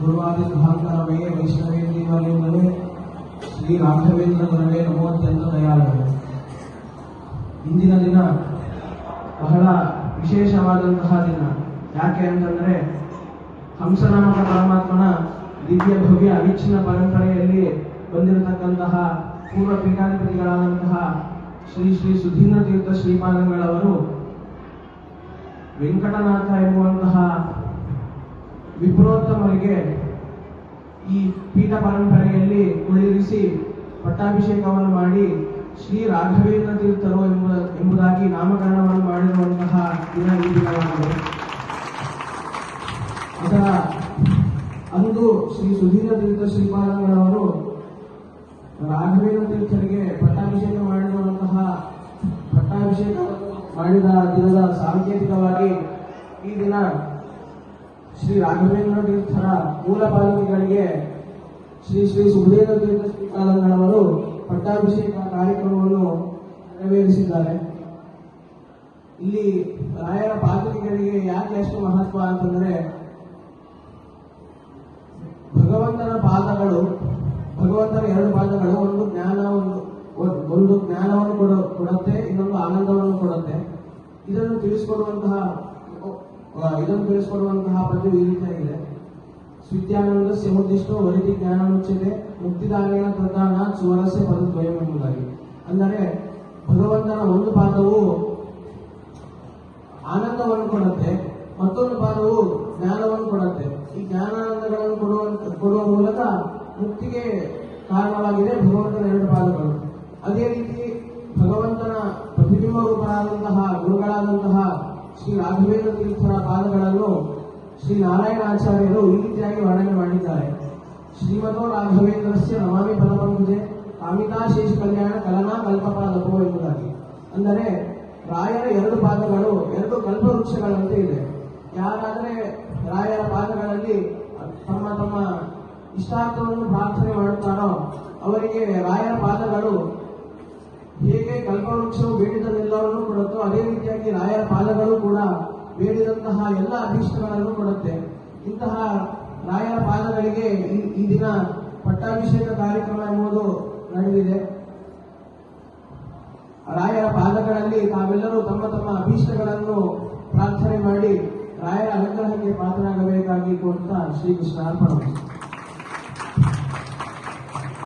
ಗುರುವಾದಿ ಮಹಾಂತರವೇ ವೈಷ್ಣವೇಂದ್ರವೇ ಶ್ರೀ ರಾಘವೇಂದ್ರ ಗುರವೇ ನಮೋ ಅತ್ಯಂತ ದಯಾಳವೇ. ಇಂದಿನ ದಿನ ಬಹಳ ವಿಶೇಷವಾದಂತಹ ದಿನ. ಯಾಕೆ ಅಂತಂದ್ರೆ ಹಂಸನಾಮಕ ಪರಮಾತ್ಮನ ದಿವ್ಯ ಭವ್ಯ ಅವಿಚ್ಛಿನ್ನ ಪರಂಪರೆಯಲ್ಲಿ ಬಂದಿರತಕ್ಕಂತಹ ಪೂರ್ವ ಪೀಠಾಧಿಪತಿಗಳಾದಂತಹ ಶ್ರೀ ಶ್ರೀ ಸುಧೀಂದ್ರ ತೀರ್ಥ ಶ್ರೀಪಾದಂಗಳವರು ವೆಂಕಟನಾಥ ಎಂಬುವಂತಹ ವಿಪ್ರೋತ್ತಮರಿಗೆ ಈ ಪೀಠ ಪರಂಪರೆಯಲ್ಲಿ ಕುಳ್ಳಿರಿಸಿ ಪಟ್ಟಾಭಿಷೇಕವನ್ನು ಮಾಡಿ ಶ್ರೀ ರಾಘವೇಂದ್ರ ತೀರ್ಥರು ಎಂಬುದಾಗಿ ನಾಮಕರಣವನ್ನು ಮಾಡಿರುವಂತಹ ದಿನ ಈ ದಿನವಾಗಿದೆ. ಅದರ ಅಂದು ಶ್ರೀ ಸುಧೀಂದ್ರ ತೀರ್ಥ ಶ್ರೀಪಾದಂಗಳವರು ರಾಘವೇಂದ್ರ ತೀರ್ಥರಿಗೆ ಪಟ್ಟಾಭಿಷೇಕ ಮಾಡಿದ ದಿನದ ಸಾಂಕೇತಿಕವಾಗಿ ಈ ದಿನ ಶ್ರೀ ರಾಘವೇಂದ್ರ ತೀರ್ಥರ ಮೂಲ ಪಾಲನೆಗಳಿಗೆ ಶ್ರೀ ಶ್ರೀ ಸುಧೀಂದ್ರ ತೀರ್ಥ ಶ್ರೀಪಾದಂಗಳವರು ಪಟ್ಟಾಭಿಷೇಕ ಕಾರ್ಯಕ್ರಮವನ್ನು ನೆರವೇರಿಸಿದ್ದಾರೆ. ಇಲ್ಲಿ ರಾಯರ ಪಾದಕಗಳಿಗೆ ಯಾಕೆ ಅಷ್ಟು ಮಹತ್ವ ಅಂತಂದ್ರೆ, ಭಗವಂತನ ಎರಡು ಪಾದಗಳು ಒಂದು ಜ್ಞಾನವನ್ನು ಕೊಡುತ್ತೆ, ಇನ್ನೊಂದು ಆನಂದವನ್ನು ಕೊಡುತ್ತೆ. ಇದನ್ನು ತಿಳಿಸಿಕೊಡುವಂತಹ ಪದ್ಯ ಈ ರೀತಿಯಾಗಿದೆ. ಸ್ವಿತ್ಯಾನಂದ ಸಮುದಿಷ್ಟೋ ವೈದಿಕ ಜ್ಞಾನ ಮುಚ್ಚತೆ ಮುಕ್ತಿದಾನೇನ ಪ್ರಧಾನ ಸುವರಸ್ಯ ಪದದ್ವಯಂ ಎಂಬುದಾಗಿ. ಅಂದರೆ ಭಗವಂತನ ಒಂದು ಪಾದವು ಆನಂದವನ್ನು ಕೊಡುತ್ತೆ, ಮತ್ತೊಂದು ಪಾದವು ಜ್ಞಾನವನ್ನು ಕೊಡುತ್ತೆ. ಈ ಜ್ಞಾನಾನಂದಗಳನ್ನು ಕೊಡುವ ಮೂಲಕ ಮುಕ್ತಿಗೆ ಕಾರಣವಾಗಿದೆ ಭಗವಂತನ ಎರಡು ಪಾದಗಳು. ಅದೇ ರೀತಿ ಭಗವಂತನ ಪ್ರತಿಬಿಂಬ ರೂಪರಾದಂತಹ ಗುರುಗಳಾದಂತಹ ಶ್ರೀ ರಾಘವೇಂದ್ರ ತೀರ್ಥರ ಪಾದಗಳನ್ನು ಶ್ರೀ ನಾರಾಯಣಾಚಾರ್ಯರು ಈ ರೀತಿಯಾಗಿ ವರ್ಣನೆ ಮಾಡಿದ್ದಾರೆ. ಶ್ರೀಮತೋ ರಾಘವೇಂದ್ರಸ್ಯ ನಮಾಮಿ ಪದಪಂಕಜೆ ಕಾಮಿತಾಶೇಷ ಕಲ್ಯಾಣ ಕಲನಾ ಕಲ್ಪಪಾದಪೋ ಎಂಬುದಾಗಿ. ಅಂದರೆ ರಾಯರ ಎರಡು ಪಾದಗಳು ಎರಡು ಕಲ್ಪವೃಕ್ಷಗಳಂತೆ ಇದೆ. ಯಾರಾದರೆ ರಾಯರ ಪಾದಗಳಲ್ಲಿ ತಮ್ಮ ತಮ್ಮ ಇಷ್ಟಾರ್ಥವನ್ನು ಪ್ರಾರ್ಥನೆ ಮಾಡುತ್ತಾರೋ ಅವರಿಗೆ ರಾಯರ ಪಾದಗಳು ಹೇಗೆ ಕಲ್ಪವೃಕ್ಷವು ಬೇಡಿದನ್ನೆಲ್ಲವನ್ನೂ ಕೊಡುತ್ತೋ ಅದೇ ರೀತಿಯಾಗಿ ರಾಯರ ಪಾದಗಳು ಕೂಡ ಬೇಡಿದಂತಹ ಎಲ್ಲ ಅಭೀಷ್ಟಗಳನ್ನು ಕೊಡುತ್ತೆ. ಇಂತಹ ರಾಯರ ಪಾದಗಳಿಗೆ ಈ ದಿನ ಪಟ್ಟಾಭಿಷೇಕ ಕಾರ್ಯಕ್ರಮ ಎಂಬುದು ನಡೆದಿದೆ. ರಾಯರ ಪಾದಗಳಲ್ಲಿ ತಾವೆಲ್ಲರೂ ತಮ್ಮ ತಮ್ಮ ಅಭೀಷ್ಟಗಳನ್ನು ಪ್ರಾರ್ಥನೆ ಮಾಡಿ ರಾಯರ ಅನುಗ್ರಹಕ್ಕೆ ಪಾತ್ರರಾಗಬೇಕಾಗಿ ಕೋರುತ್ತಾ ಶ್ರೀಕೃಷ್ಣ ಅರ್ಪಣ.